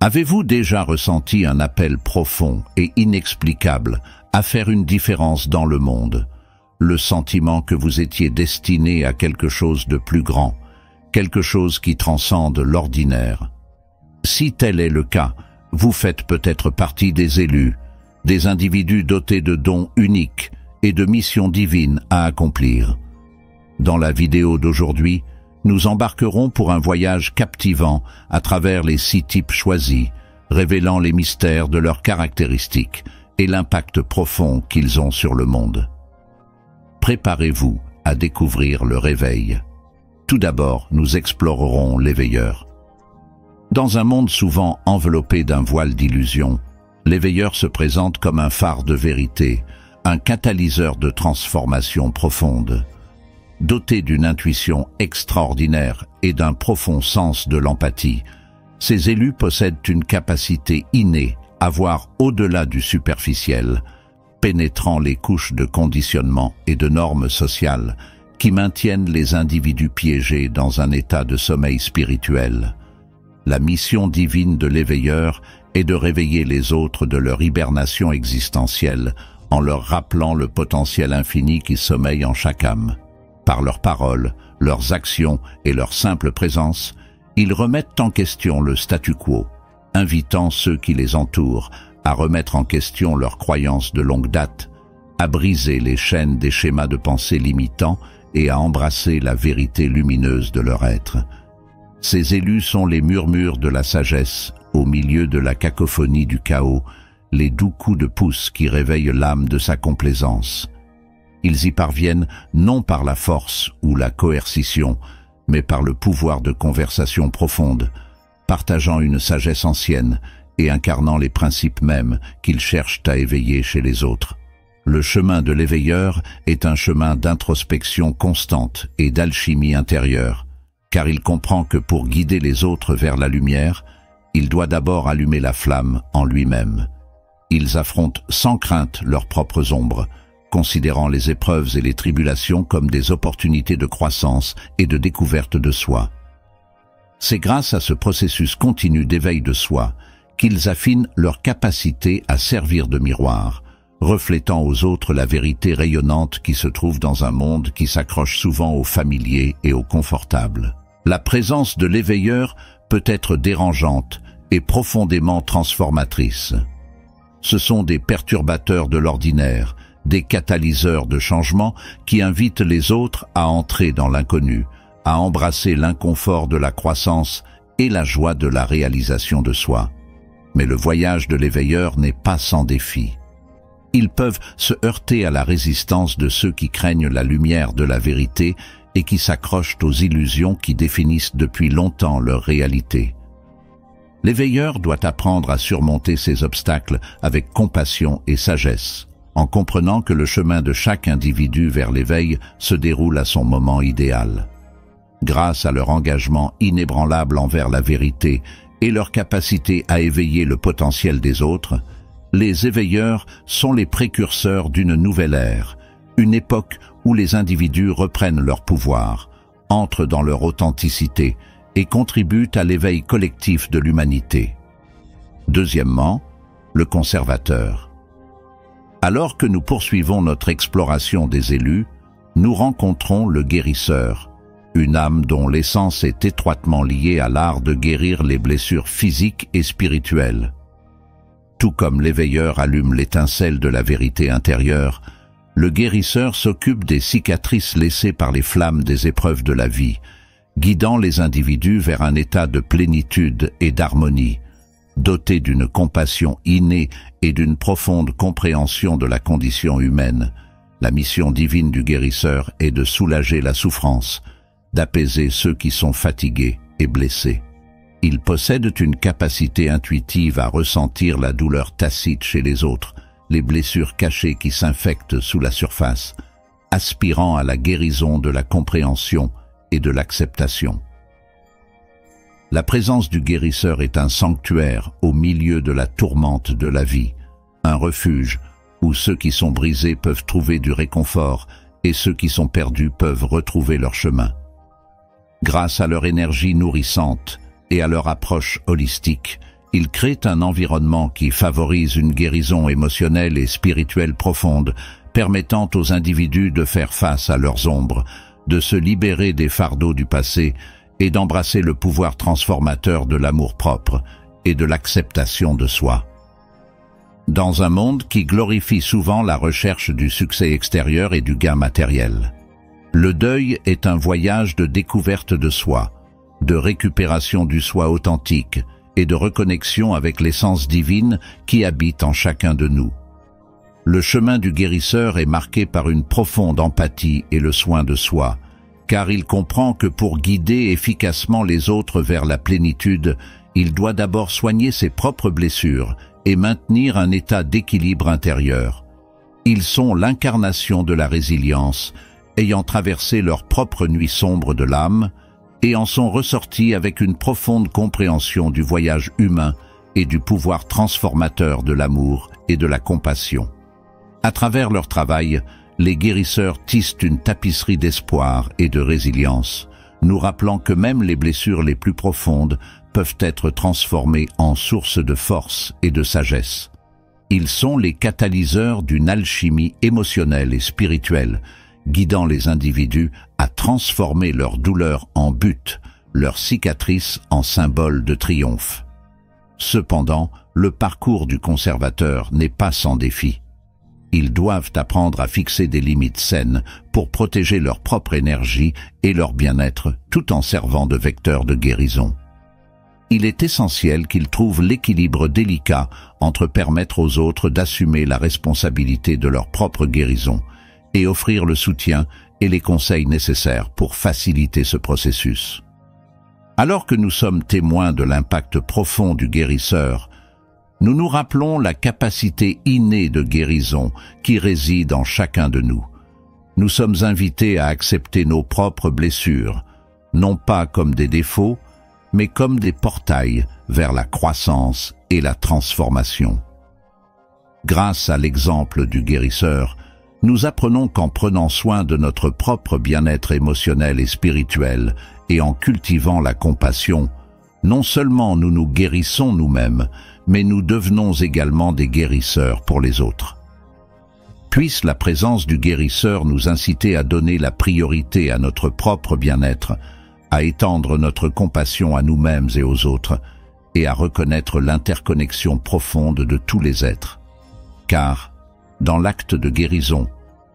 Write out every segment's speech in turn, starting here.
Avez-vous déjà ressenti un appel profond et inexplicable à faire une différence dans le monde? Le sentiment que vous étiez destiné à quelque chose de plus grand, quelque chose qui transcende l'ordinaire. Si tel est le cas, vous faites peut-être partie des élus, des individus dotés de dons uniques et de missions divines à accomplir. Dans la vidéo d'aujourd'hui, nous embarquerons pour un voyage captivant à travers les 6 types choisis, révélant les mystères de leurs caractéristiques et l'impact profond qu'ils ont sur le monde. Préparez-vous à découvrir le réveil. Tout d'abord, nous explorerons l'éveilleur. Dans un monde souvent enveloppé d'un voile d'illusions, l'éveilleur se présente comme un phare de vérité, un catalyseur de transformation profonde. Doté d'une intuition extraordinaire et d'un profond sens de l'empathie, ces élus possèdent une capacité innée à voir au-delà du superficiel, pénétrant les couches de conditionnement et de normes sociales qui maintiennent les individus piégés dans un état de sommeil spirituel. La mission divine de l'éveilleur est de réveiller les autres de leur hibernation existentielle en leur rappelant le potentiel infini qui sommeille en chaque âme. Par leurs paroles, leurs actions et leur simple présence, ils remettent en question le statu quo, invitant ceux qui les entourent à remettre en question leurs croyances de longue date, à briser les chaînes des schémas de pensée limitants et à embrasser la vérité lumineuse de leur être. Ces élus sont les murmures de la sagesse, au milieu de la cacophonie du chaos, les doux coups de pouce qui réveillent l'âme de sa complaisance. Ils y parviennent non par la force ou la coercition, mais par le pouvoir de conversation profonde, partageant une sagesse ancienne et incarnant les principes mêmes qu'ils cherchent à éveiller chez les autres. Le chemin de l'éveilleur est un chemin d'introspection constante et d'alchimie intérieure, car il comprend que pour guider les autres vers la lumière, il doit d'abord allumer la flamme en lui-même. Ils affrontent sans crainte leurs propres ombres, considérant les épreuves et les tribulations comme des opportunités de croissance et de découverte de soi. C'est grâce à ce processus continu d'éveil de soi qu'ils affinent leur capacité à servir de miroir, reflétant aux autres la vérité rayonnante qui se trouve dans un monde qui s'accroche souvent au familier et au confortable. La présence de l'éveilleur peut être dérangeante et profondément transformatrice. Ce sont des perturbateurs de l'ordinaire, des catalyseurs de changement qui invitent les autres à entrer dans l'inconnu, à embrasser l'inconfort de la croissance et la joie de la réalisation de soi. Mais le voyage de l'éveilleur n'est pas sans défi. Ils peuvent se heurter à la résistance de ceux qui craignent la lumière de la vérité et qui s'accrochent aux illusions qui définissent depuis longtemps leur réalité. L'éveilleur doit apprendre à surmonter ces obstacles avec compassion et sagesse, en comprenant que le chemin de chaque individu vers l'éveil se déroule à son moment idéal. Grâce à leur engagement inébranlable envers la vérité et leur capacité à éveiller le potentiel des autres, les éveilleurs sont les précurseurs d'une nouvelle ère, une époque où les individus reprennent leur pouvoir, entrent dans leur authenticité et contribuent à l'éveil collectif de l'humanité. Deuxièmement, le conservateur. Alors que nous poursuivons notre exploration des élus, nous rencontrons le guérisseur, une âme dont l'essence est étroitement liée à l'art de guérir les blessures physiques et spirituelles. Tout comme l'éveilleur allume l'étincelle de la vérité intérieure, le guérisseur s'occupe des cicatrices laissées par les flammes des épreuves de la vie, guidant les individus vers un état de plénitude et d'harmonie, doté d'une compassion innée et d'une profonde compréhension de la condition humaine. La mission divine du guérisseur est de soulager la souffrance, d'apaiser ceux qui sont fatigués et blessés. Ils possèdent une capacité intuitive à ressentir la douleur tacite chez les autres, les blessures cachées qui s'infectent sous la surface, aspirant à la guérison de la compréhension et de l'acceptation. La présence du guérisseur est un sanctuaire au milieu de la tourmente de la vie, un refuge où ceux qui sont brisés peuvent trouver du réconfort et ceux qui sont perdus peuvent retrouver leur chemin. Grâce à leur énergie nourrissante et à leur approche holistique, Ils créent un environnement qui favorise une guérison émotionnelle et spirituelle profonde, permettant aux individus de faire face à leurs ombres, de se libérer des fardeaux du passé et d'embrasser le pouvoir transformateur de l'amour-propre et de l'acceptation de soi. Dans un monde qui glorifie souvent la recherche du succès extérieur et du gain matériel, le deuil est un voyage de découverte de soi, de récupération du soi authentique et de reconnexion avec l'essence divine qui habite en chacun de nous. Le chemin du guérisseur est marqué par une profonde empathie et le soin de soi, car il comprend que pour guider efficacement les autres vers la plénitude, il doit d'abord soigner ses propres blessures et maintenir un état d'équilibre intérieur. Ils sont l'incarnation de la résilience, ayant traversé leur propre nuit sombre de l'âme, et en sont ressortis avec une profonde compréhension du voyage humain et du pouvoir transformateur de l'amour et de la compassion. À travers leur travail, les guérisseurs tissent une tapisserie d'espoir et de résilience, nous rappelant que même les blessures les plus profondes peuvent être transformées en source de force et de sagesse. Ils sont les catalyseurs d'une alchimie émotionnelle et spirituelle, guidant les individus à transformer leur douleur en but, leurs cicatrices en symbole de triomphe. Cependant, le parcours du conservateur n'est pas sans défi. Ils doivent apprendre à fixer des limites saines pour protéger leur propre énergie et leur bien-être tout en servant de vecteur de guérison. Il est essentiel qu'ils trouvent l'équilibre délicat entre permettre aux autres d'assumer la responsabilité de leur propre guérison et offrir le soutien et les conseils nécessaires pour faciliter ce processus. Alors que nous sommes témoins de l'impact profond du guérisseur, nous nous rappelons la capacité innée de guérison qui réside en chacun de nous. Nous sommes invités à accepter nos propres blessures, non pas comme des défauts, mais comme des portails vers la croissance et la transformation. Grâce à l'exemple du guérisseur, nous apprenons qu'en prenant soin de notre propre bien-être émotionnel et spirituel et en cultivant la compassion, non seulement nous nous guérissons nous-mêmes, mais nous devenons également des guérisseurs pour les autres. Puisse la présence du guérisseur nous inciter à donner la priorité à notre propre bien-être, à étendre notre compassion à nous-mêmes et aux autres, et à reconnaître l'interconnexion profonde de tous les êtres. Car, dans l'acte de guérison,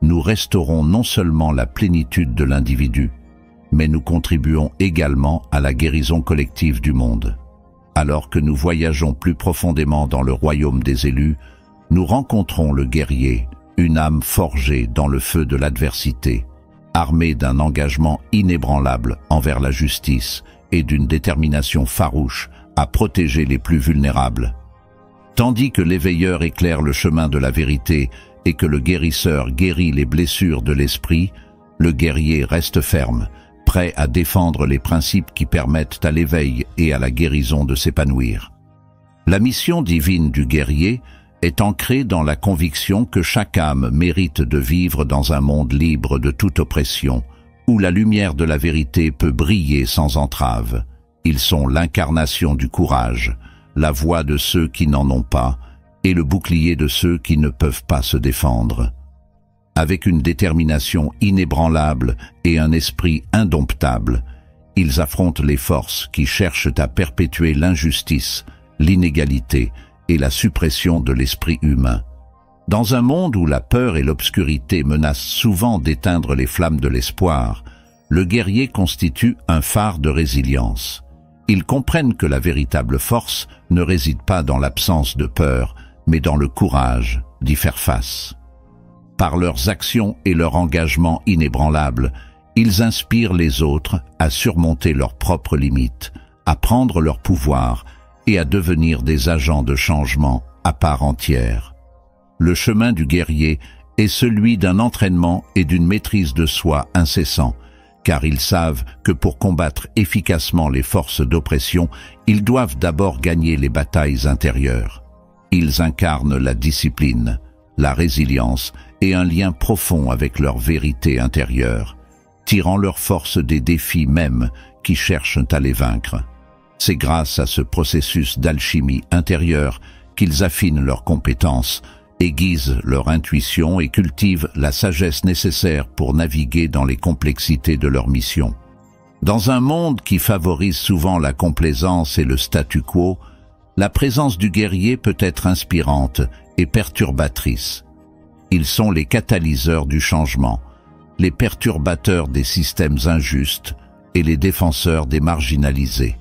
nous restaurons non seulement la plénitude de l'individu, mais nous contribuons également à la guérison collective du monde. Alors que nous voyageons plus profondément dans le royaume des élus, nous rencontrons le guerrier, une âme forgée dans le feu de l'adversité, armée d'un engagement inébranlable envers la justice et d'une détermination farouche à protéger les plus vulnérables. Tandis que l'éveilleur éclaire le chemin de la vérité et que le guérisseur guérit les blessures de l'esprit, le guerrier reste ferme, prêt à défendre les principes qui permettent à l'éveil et à la guérison de s'épanouir. La mission divine du guerrier est ancrée dans la conviction que chaque âme mérite de vivre dans un monde libre de toute oppression, où la lumière de la vérité peut briller sans entrave. Ils sont l'incarnation du courage, la voix de ceux qui n'en ont pas, et le bouclier de ceux qui ne peuvent pas se défendre. Avec une détermination inébranlable et un esprit indomptable, ils affrontent les forces qui cherchent à perpétuer l'injustice, l'inégalité et la suppression de l'esprit humain. Dans un monde où la peur et l'obscurité menacent souvent d'éteindre les flammes de l'espoir, le guerrier constitue un phare de résilience. Ils comprennent que la véritable force ne réside pas dans l'absence de peur, mais dans le courage d'y faire face. Par leurs actions et leur engagement inébranlable, ils inspirent les autres à surmonter leurs propres limites, à prendre leur pouvoir et à devenir des agents de changement à part entière. Le chemin du guerrier est celui d'un entraînement et d'une maîtrise de soi incessant, car ils savent que pour combattre efficacement les forces d'oppression, ils doivent d'abord gagner les batailles intérieures. Ils incarnent la discipline, la résilience et un lien profond avec leur vérité intérieure, tirant leur force des défis même qui cherchent à les vaincre. C'est grâce à ce processus d'alchimie intérieure qu'ils affinent leurs compétences, aiguisent leur intuition et cultivent la sagesse nécessaire pour naviguer dans les complexités de leur mission. Dans un monde qui favorise souvent la complaisance et le statu quo, la présence du guerrier peut être inspirante et perturbatrice. Ils sont les catalyseurs du changement, les perturbateurs des systèmes injustes et les défenseurs des marginalisés.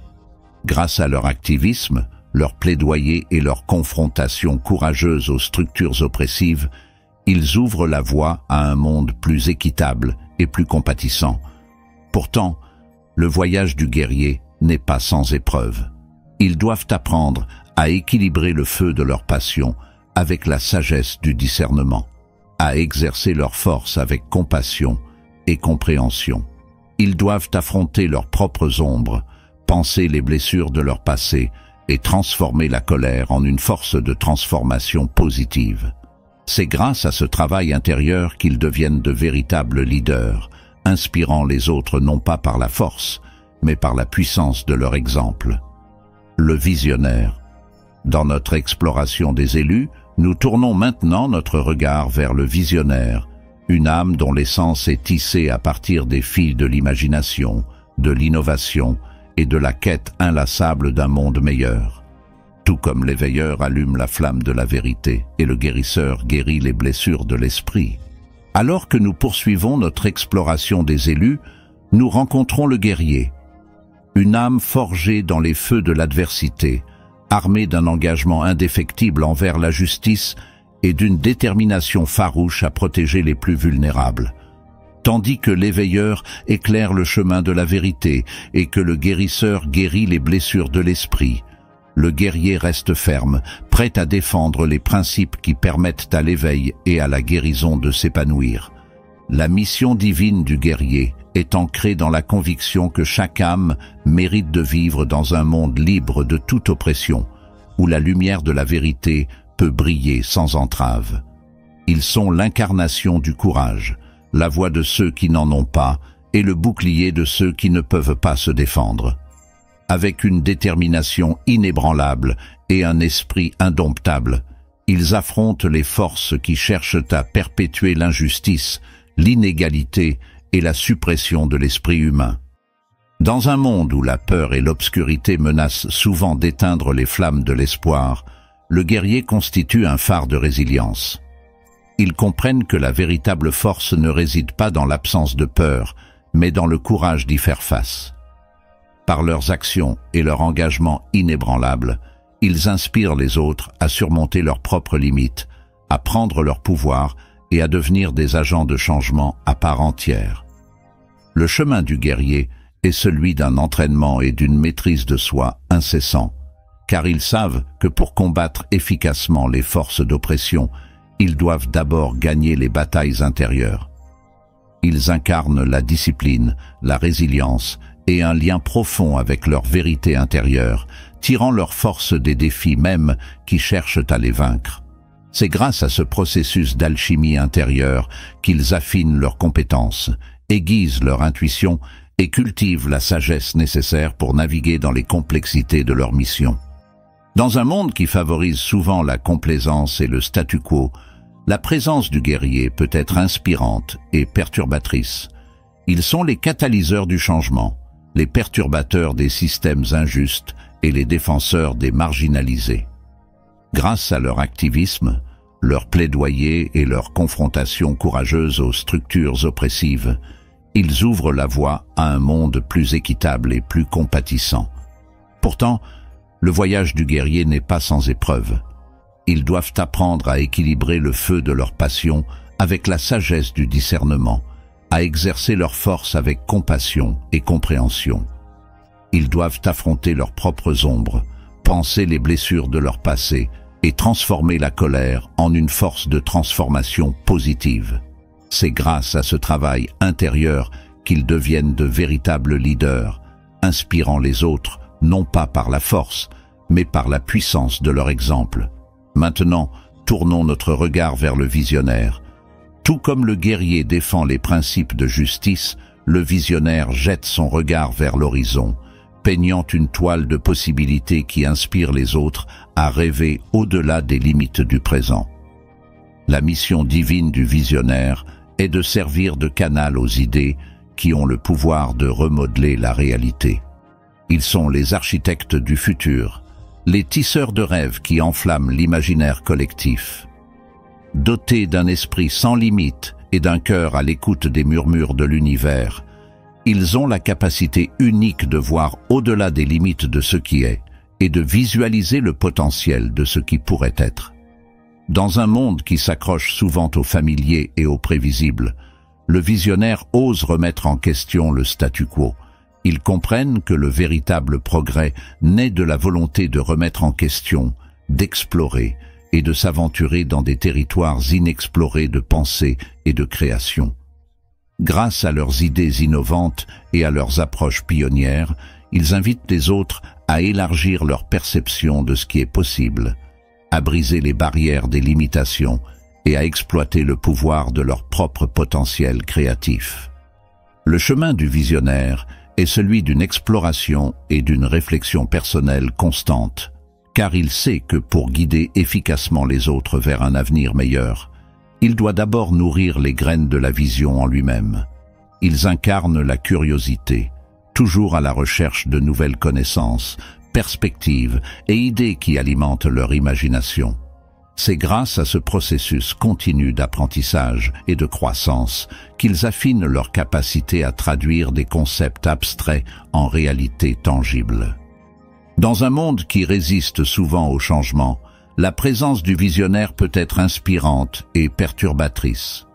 Grâce à leur activisme, leur plaidoyer et leur confrontation courageuse aux structures oppressives, ils ouvrent la voie à un monde plus équitable et plus compatissant. Pourtant, le voyage du guerrier n'est pas sans épreuve. Ils doivent apprendre à équilibrer le feu de leur passion avec la sagesse du discernement, à exercer leur force avec compassion et compréhension. Ils doivent affronter leurs propres ombres, penser les blessures de leur passé et transformer la colère en une force de transformation positive. C'est grâce à ce travail intérieur qu'ils deviennent de véritables leaders, inspirant les autres non pas par la force, mais par la puissance de leur exemple. Le visionnaire. Dans notre exploration des élus, nous tournons maintenant notre regard vers le visionnaire, une âme dont l'essence est tissée à partir des fils de l'imagination, de l'innovation et de la quête inlassable d'un monde meilleur. Tout comme l'éveilleur allume la flamme de la vérité et le guérisseur guérit les blessures de l'esprit. Alors que nous poursuivons notre exploration des élus, nous rencontrons le guerrier, une âme forgée dans les feux de l'adversité, armée d'un engagement indéfectible envers la justice et d'une détermination farouche à protéger les plus vulnérables. Tandis que l'éveilleur éclaire le chemin de la vérité et que le guérisseur guérit les blessures de l'esprit, le guerrier reste ferme, prêt à défendre les principes qui permettent à l'éveil et à la guérison de s'épanouir. La mission divine du guerrier est ancrée dans la conviction que chaque âme mérite de vivre dans un monde libre de toute oppression, où la lumière de la vérité peut briller sans entrave. Ils sont l'incarnation du courage, la voix de ceux qui n'en ont pas et le bouclier de ceux qui ne peuvent pas se défendre. Avec une détermination inébranlable et un esprit indomptable, ils affrontent les forces qui cherchent à perpétuer l'injustice, l'inégalité et la suppression de l'esprit humain. Dans un monde où la peur et l'obscurité menacent souvent d'éteindre les flammes de l'espoir, le guerrier constitue un phare de résilience. Ils comprennent que la véritable force ne réside pas dans l'absence de peur, mais dans le courage d'y faire face. Par leurs actions et leur engagement inébranlable, ils inspirent les autres à surmonter leurs propres limites, à prendre leur pouvoir et à devenir des agents de changement à part entière. Le chemin du guerrier est celui d'un entraînement et d'une maîtrise de soi incessant, car ils savent que pour combattre efficacement les forces d'oppression, ils doivent d'abord gagner les batailles intérieures. Ils incarnent la discipline, la résilience et un lien profond avec leur vérité intérieure, tirant leur force des défis même qui cherchent à les vaincre. C'est grâce à ce processus d'alchimie intérieure qu'ils affinent leurs compétences, aiguisent leur intuition et cultivent la sagesse nécessaire pour naviguer dans les complexités de leur mission. Dans un monde qui favorise souvent la complaisance et le statu quo, la présence du guerrier peut être inspirante et perturbatrice. Ils sont les catalyseurs du changement, les perturbateurs des systèmes injustes et les défenseurs des marginalisés. Grâce à leur activisme, leur plaidoyer et leur confrontation courageuse aux structures oppressives, ils ouvrent la voie à un monde plus équitable et plus compatissant. Pourtant, le voyage du guerrier n'est pas sans épreuve. Ils doivent apprendre à équilibrer le feu de leur passion avec la sagesse du discernement, à exercer leur force avec compassion et compréhension. Ils doivent affronter leurs propres ombres, penser les blessures de leur passé et transformer la colère en une force de transformation positive. C'est grâce à ce travail intérieur qu'ils deviennent de véritables leaders, inspirant les autres non pas par la force, mais par la puissance de leur exemple. Maintenant, tournons notre regard vers le visionnaire. Tout comme le guerrier défend les principes de justice, le visionnaire jette son regard vers l'horizon, peignant une toile de possibilités qui inspire les autres à rêver au-delà des limites du présent. La mission divine du visionnaire est de servir de canal aux idées qui ont le pouvoir de remodeler la réalité. Ils sont les architectes du futur, les tisseurs de rêves qui enflamment l'imaginaire collectif. Dotés d'un esprit sans limite et d'un cœur à l'écoute des murmures de l'univers, ils ont la capacité unique de voir au-delà des limites de ce qui est et de visualiser le potentiel de ce qui pourrait être. Dans un monde qui s'accroche souvent au familier et au prévisible, le visionnaire ose remettre en question le statu quo. Ils comprennent que le véritable progrès naît de la volonté de remettre en question, d'explorer et de s'aventurer dans des territoires inexplorés de pensée et de création. Grâce à leurs idées innovantes et à leurs approches pionnières, ils invitent les autres à élargir leur perception de ce qui est possible, à briser les barrières des limitations et à exploiter le pouvoir de leur propre potentiel créatif. Le chemin du visionnaire est celui d'une exploration et d'une réflexion personnelle constante, car il sait que pour guider efficacement les autres vers un avenir meilleur, il doit d'abord nourrir les graines de la vision en lui-même. Ils incarnent la curiosité, toujours à la recherche de nouvelles connaissances, perspectives et idées qui alimentent leur imagination. C'est grâce à ce processus continu d'apprentissage et de croissance qu'ils affinent leur capacité à traduire des concepts abstraits en réalité tangibles. Dans un monde qui résiste souvent au changement, la présence du visionnaire peut être inspirante et perturbatrice.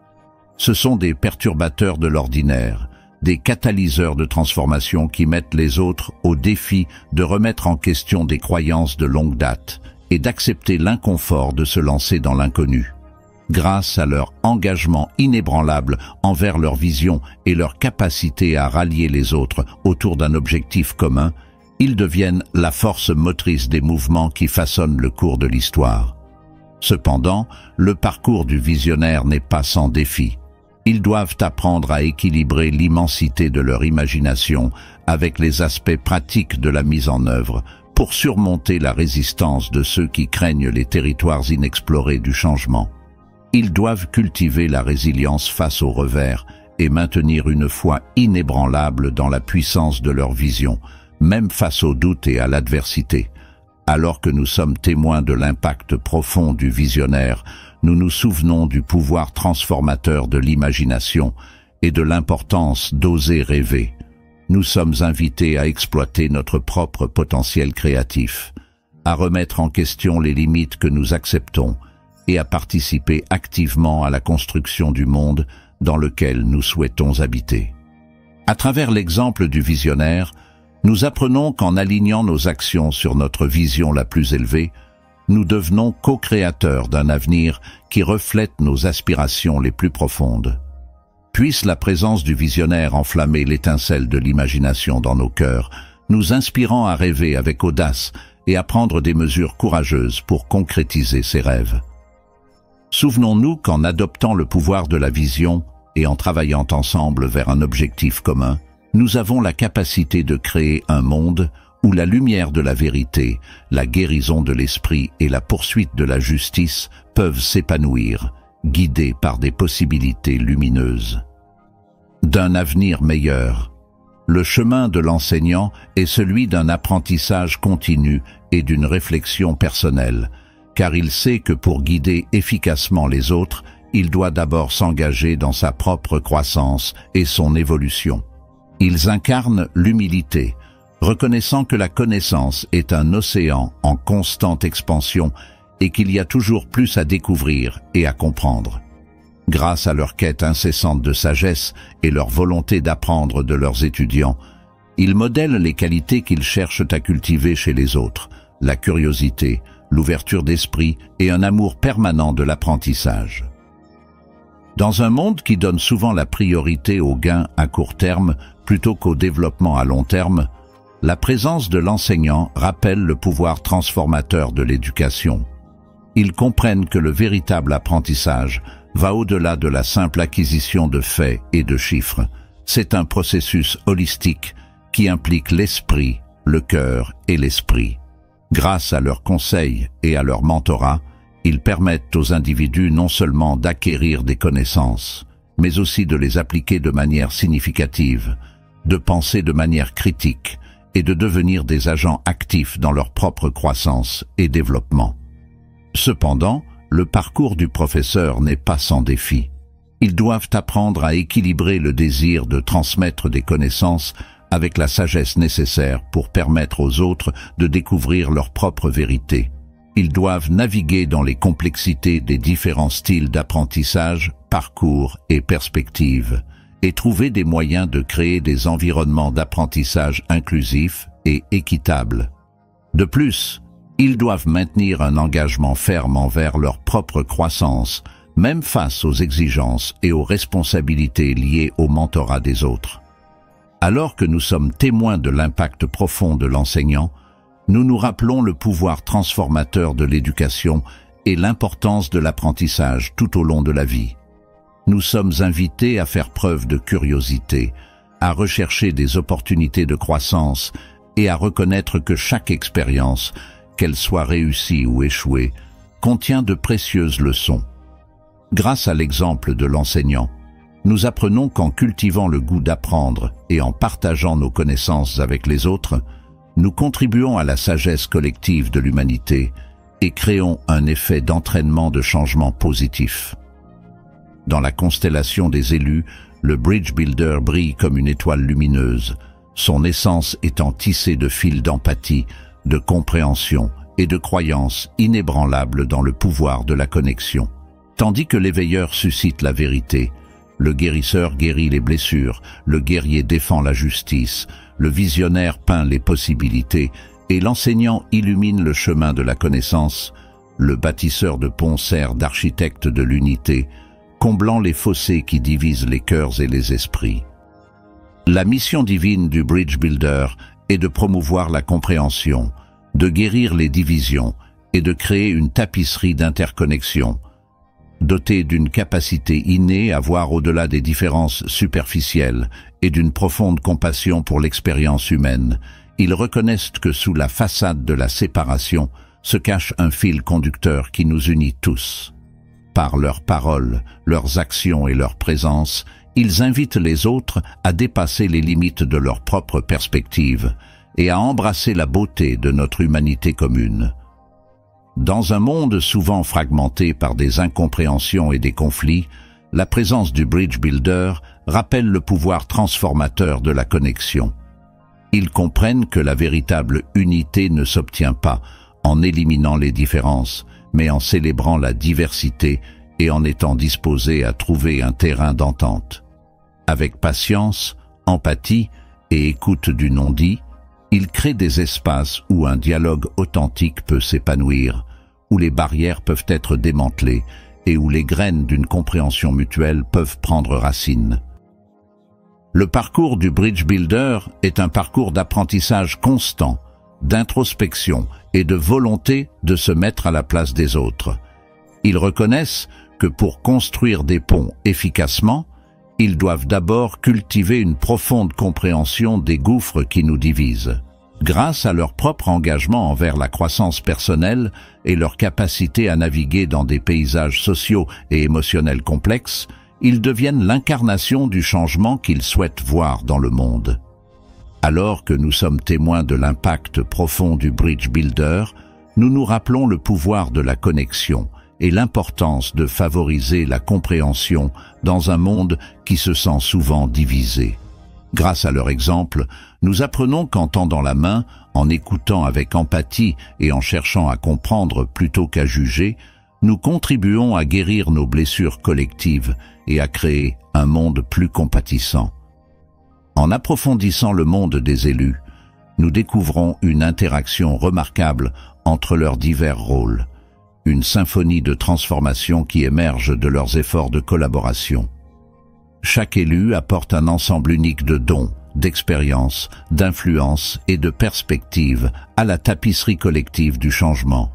Ce sont des perturbateurs de l'ordinaire, des catalyseurs de transformation qui mettent les autres au défi de remettre en question des croyances de longue date et d'accepter l'inconfort de se lancer dans l'inconnu. Grâce à leur engagement inébranlable envers leur vision et leur capacité à rallier les autres autour d'un objectif commun, ils deviennent la force motrice des mouvements qui façonnent le cours de l'histoire. Cependant, le parcours du visionnaire n'est pas sans défi. Ils doivent apprendre à équilibrer l'immensité de leur imagination avec les aspects pratiques de la mise en œuvre pour surmonter la résistance de ceux qui craignent les territoires inexplorés du changement. Ils doivent cultiver la résilience face aux revers et maintenir une foi inébranlable dans la puissance de leur vision, même face aux doutes et à l'adversité. Alors que nous sommes témoins de l'impact profond du visionnaire, nous nous souvenons du pouvoir transformateur de l'imagination et de l'importance d'oser rêver. Nous sommes invités à exploiter notre propre potentiel créatif, à remettre en question les limites que nous acceptons et à participer activement à la construction du monde dans lequel nous souhaitons habiter. À travers l'exemple du visionnaire, nous apprenons qu'en alignant nos actions sur notre vision la plus élevée, nous devenons co-créateurs d'un avenir qui reflète nos aspirations les plus profondes. Puisse la présence du visionnaire enflammer l'étincelle de l'imagination dans nos cœurs, nous inspirant à rêver avec audace et à prendre des mesures courageuses pour concrétiser ces rêves. Souvenons-nous qu'en adoptant le pouvoir de la vision et en travaillant ensemble vers un objectif commun, nous avons la capacité de créer un monde où la lumière de la vérité, la guérison de l'esprit et la poursuite de la justice peuvent s'épanouir, guidés par des possibilités lumineuses. D'un avenir meilleur, le chemin de l'enseignant est celui d'un apprentissage continu et d'une réflexion personnelle, car il sait que pour guider efficacement les autres, il doit d'abord s'engager dans sa propre croissance et son évolution. Ils incarnent l'humilité, reconnaissant que la connaissance est un océan en constante expansion et qu'il y a toujours plus à découvrir et à comprendre. Grâce à leur quête incessante de sagesse et leur volonté d'apprendre de leurs étudiants, ils modèlent les qualités qu'ils cherchent à cultiver chez les autres, la curiosité, l'ouverture d'esprit et un amour permanent de l'apprentissage. Dans un monde qui donne souvent la priorité aux gains à court terme plutôt qu'au développement à long terme, la présence de l'enseignant rappelle le pouvoir transformateur de l'éducation. Ils comprennent que le véritable apprentissage va au-delà de la simple acquisition de faits et de chiffres. C'est un processus holistique qui implique l'esprit, le cœur et l'esprit. Grâce à leurs conseils et à leur mentorat, ils permettent aux individus non seulement d'acquérir des connaissances, mais aussi de les appliquer de manière significative, de penser de manière critique et de devenir des agents actifs dans leur propre croissance et développement. Cependant, le parcours du professeur n'est pas sans défi. Ils doivent apprendre à équilibrer le désir de transmettre des connaissances avec la sagesse nécessaire pour permettre aux autres de découvrir leur propre vérité. Ils doivent naviguer dans les complexités des différents styles d'apprentissage, parcours et perspectives, et trouver des moyens de créer des environnements d'apprentissage inclusifs et équitables. De plus, ils doivent maintenir un engagement ferme envers leur propre croissance, même face aux exigences et aux responsabilités liées au mentorat des autres. Alors que nous sommes témoins de l'impact profond de l'enseignant, nous nous rappelons le pouvoir transformateur de l'éducation et l'importance de l'apprentissage tout au long de la vie. Nous sommes invités à faire preuve de curiosité, à rechercher des opportunités de croissance et à reconnaître que chaque expérience, qu'elle soit réussie ou échouée, contient de précieuses leçons. Grâce à l'exemple de l'enseignant, nous apprenons qu'en cultivant le goût d'apprendre et en partageant nos connaissances avec les autres, nous contribuons à la sagesse collective de l'humanité et créons un effet d'entraînement de changement positif. Dans la constellation des élus, le Bridge Builder brille comme une étoile lumineuse, son essence étant tissée de fils d'empathie, de compréhension et de croyance inébranlables dans le pouvoir de la connexion. Tandis que l'éveilleur suscite la vérité, le guérisseur guérit les blessures, le guerrier défend la justice, le visionnaire peint les possibilités et l'enseignant illumine le chemin de la connaissance, le bâtisseur de ponts sert d'architecte de l'unité, comblant les fossés qui divisent les cœurs et les esprits. La mission divine du Bridge Builder est de promouvoir la compréhension, de guérir les divisions et de créer une tapisserie d'interconnexion, dotés d'une capacité innée à voir au-delà des différences superficielles et d'une profonde compassion pour l'expérience humaine. Ils reconnaissent que sous la façade de la séparation se cache un fil conducteur qui nous unit tous. Par leurs paroles, leurs actions et leur présence, ils invitent les autres à dépasser les limites de leur propre perspective et à embrasser la beauté de notre humanité commune. Dans un monde souvent fragmenté par des incompréhensions et des conflits, la présence du Bridge Builder rappelle le pouvoir transformateur de la connexion. Ils comprennent que la véritable unité ne s'obtient pas en éliminant les différences, mais en célébrant la diversité et en étant disposés à trouver un terrain d'entente. Avec patience, empathie et écoute du non-dit, ils créent des espaces où un dialogue authentique peut s'épanouir, où les barrières peuvent être démantelées et où les graines d'une compréhension mutuelle peuvent prendre racine. Le parcours du Bridge Builder est un parcours d'apprentissage constant, d'introspection et de volonté de se mettre à la place des autres. Ils reconnaissent que pour construire des ponts efficacement, ils doivent d'abord cultiver une profonde compréhension des gouffres qui nous divisent. Grâce à leur propre engagement envers la croissance personnelle et leur capacité à naviguer dans des paysages sociaux et émotionnels complexes, ils deviennent l'incarnation du changement qu'ils souhaitent voir dans le monde. Alors que nous sommes témoins de l'impact profond du Bridge Builder, nous nous rappelons le pouvoir de la connexion et l'importance de favoriser la compréhension dans un monde qui se sent souvent divisé. Grâce à leur exemple, nous apprenons qu'en tendant la main, en écoutant avec empathie et en cherchant à comprendre plutôt qu'à juger, nous contribuons à guérir nos blessures collectives et à créer un monde plus compatissant. En approfondissant le monde des élus, nous découvrons une interaction remarquable entre leurs divers rôles, une symphonie de transformation qui émerge de leurs efforts de collaboration. Chaque élu apporte un ensemble unique de dons, d'expériences, d'influences et de perspectives à la tapisserie collective du changement.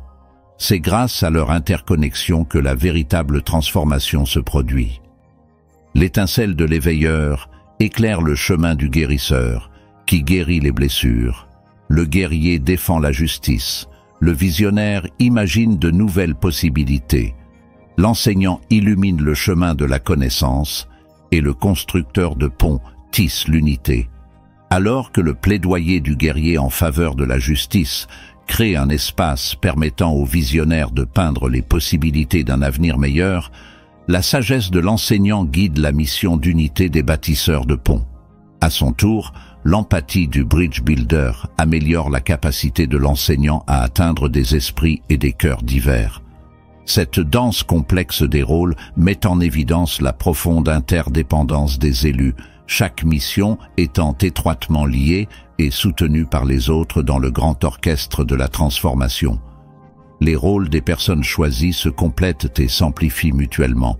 C'est grâce à leur interconnexion que la véritable transformation se produit. L'étincelle de l'éveilleur éclaire le chemin du guérisseur, qui guérit les blessures. Le guerrier défend la justice. Le visionnaire imagine de nouvelles possibilités. L'enseignant illumine le chemin de la connaissance et le constructeur de ponts tisse l'unité. Alors que le plaidoyer du guerrier en faveur de la justice crée un espace permettant aux visionnaires de peindre les possibilités d'un avenir meilleur, la sagesse de l'enseignant guide la mission d'unité des bâtisseurs de ponts. À son tour, l'empathie du bridge builder améliore la capacité de l'enseignant à atteindre des esprits et des cœurs divers. Cette danse complexe des rôles met en évidence la profonde interdépendance des élus, chaque mission étant étroitement liée et soutenue par les autres dans le grand orchestre de la transformation. Les rôles des personnes choisies se complètent et s'amplifient mutuellement.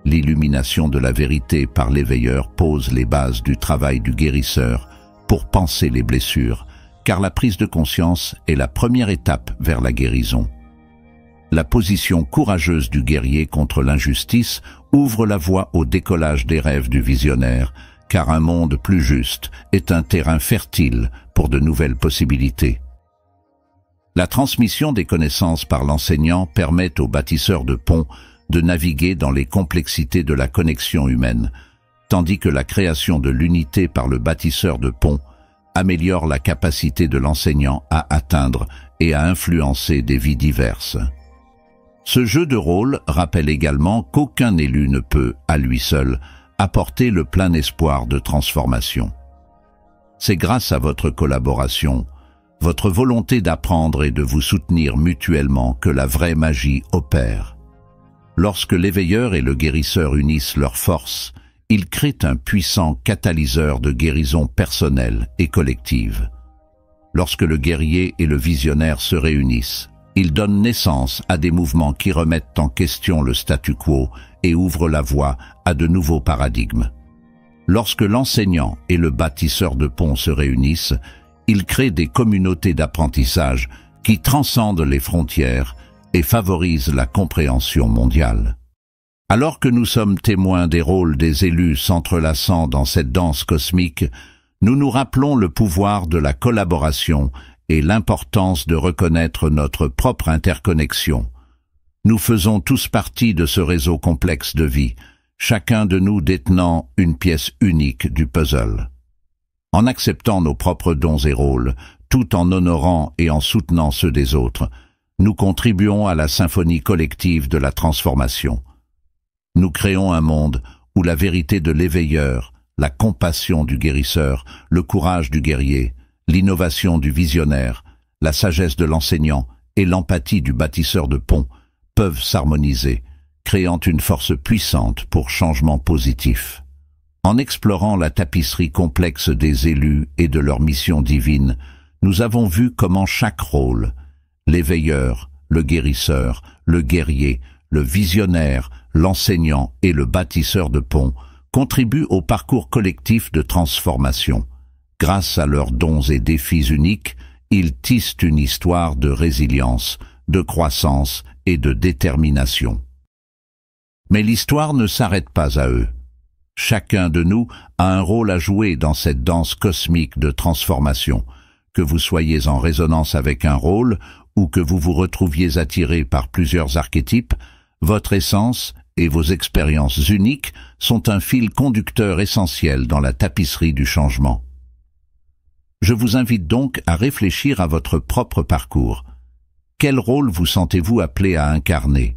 L'illumination de la vérité par l'éveilleur pose les bases du travail du guérisseur pour panser les blessures, car la prise de conscience est la première étape vers la guérison. La position courageuse du guerrier contre l'injustice ouvre la voie au décollage des rêves du visionnaire, car un monde plus juste est un terrain fertile pour de nouvelles possibilités. La transmission des connaissances par l'enseignant permet aux bâtisseurs de ponts de naviguer dans les complexités de la connexion humaine, tandis que la création de l'unité par le bâtisseur de ponts améliore la capacité de l'enseignant à atteindre et à influencer des vies diverses. Ce jeu de rôle rappelle également qu'aucun élu ne peut, à lui seul, apporter le plein espoir de transformation. C'est grâce à votre collaboration, votre volonté d'apprendre et de vous soutenir mutuellement que la vraie magie opère. Lorsque l'éveilleur et le guérisseur unissent leurs forces, ils créent un puissant catalyseur de guérison personnelle et collective. Lorsque le guerrier et le visionnaire se réunissent, ils donnent naissance à des mouvements qui remettent en question le statu quo et ouvrent la voie à de nouveaux paradigmes. Lorsque l'enseignant et le bâtisseur de ponts se réunissent, ils créent des communautés d'apprentissage qui transcendent les frontières et favorisent la compréhension mondiale. Alors que nous sommes témoins des rôles des élus s'entrelaçant dans cette danse cosmique, nous nous rappelons le pouvoir de la collaboration et l'importance de reconnaître notre propre interconnexion. Nous faisons tous partie de ce réseau complexe de vie, chacun de nous détenant une pièce unique du puzzle. En acceptant nos propres dons et rôles, tout en honorant et en soutenant ceux des autres, nous contribuons à la symphonie collective de la transformation. Nous créons un monde où la vérité de l'éveilleur, la compassion du guérisseur, le courage du guerrier, l'innovation du visionnaire, la sagesse de l'enseignant et l'empathie du bâtisseur de ponts peuvent s'harmoniser, créant une force puissante pour changement positif. En explorant la tapisserie complexe des élus et de leur mission divine, nous avons vu comment chaque rôle, l'éveilleur, le guérisseur, le guerrier, le visionnaire, l'enseignant et le bâtisseur de ponts, contribuent au parcours collectif de transformation. Grâce à leurs dons et défis uniques, ils tissent une histoire de résilience, de croissance et de détermination. Mais l'histoire ne s'arrête pas à eux. Chacun de nous a un rôle à jouer dans cette danse cosmique de transformation, que vous soyez en résonance avec un rôle ou que vous vous retrouviez attiré par plusieurs archétypes, votre essence et vos expériences uniques sont un fil conducteur essentiel dans la tapisserie du changement. Je vous invite donc à réfléchir à votre propre parcours. Quel rôle vous sentez-vous appelé à incarner?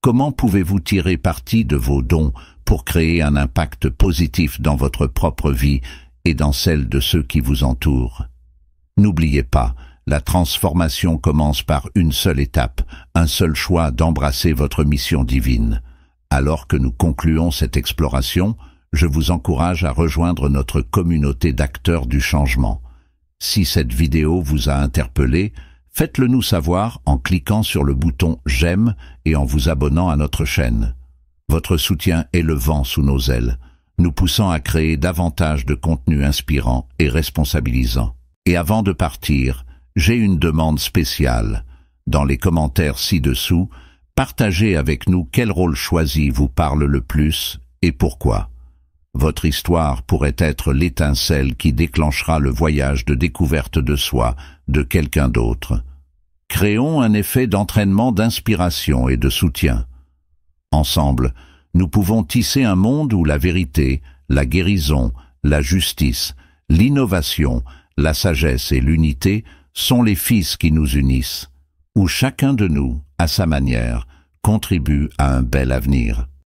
Comment pouvez-vous tirer parti de vos dons pour créer un impact positif dans votre propre vie et dans celle de ceux qui vous entourent? N'oubliez pas, la transformation commence par une seule étape, un seul choix d'embrasser votre mission divine. Alors que nous concluons cette exploration, je vous encourage à rejoindre notre communauté d'acteurs du changement. Si cette vidéo vous a interpellé, faites-le nous savoir en cliquant sur le bouton « J'aime » et en vous abonnant à notre chaîne. Votre soutien est le vent sous nos ailes, nous poussant à créer davantage de contenu inspirant et responsabilisant. Et avant de partir, j'ai une demande spéciale. Dans les commentaires ci-dessous, partagez avec nous quel rôle choisi vous parle le plus et pourquoi. Votre histoire pourrait être l'étincelle qui déclenchera le voyage de découverte de soi, de quelqu'un d'autre. Créons un effet d'entraînement, d'inspiration et de soutien. Ensemble, nous pouvons tisser un monde où la vérité, la guérison, la justice, l'innovation, la sagesse et l'unité sont les fils qui nous unissent, où chacun de nous, à sa manière, contribue à un bel avenir.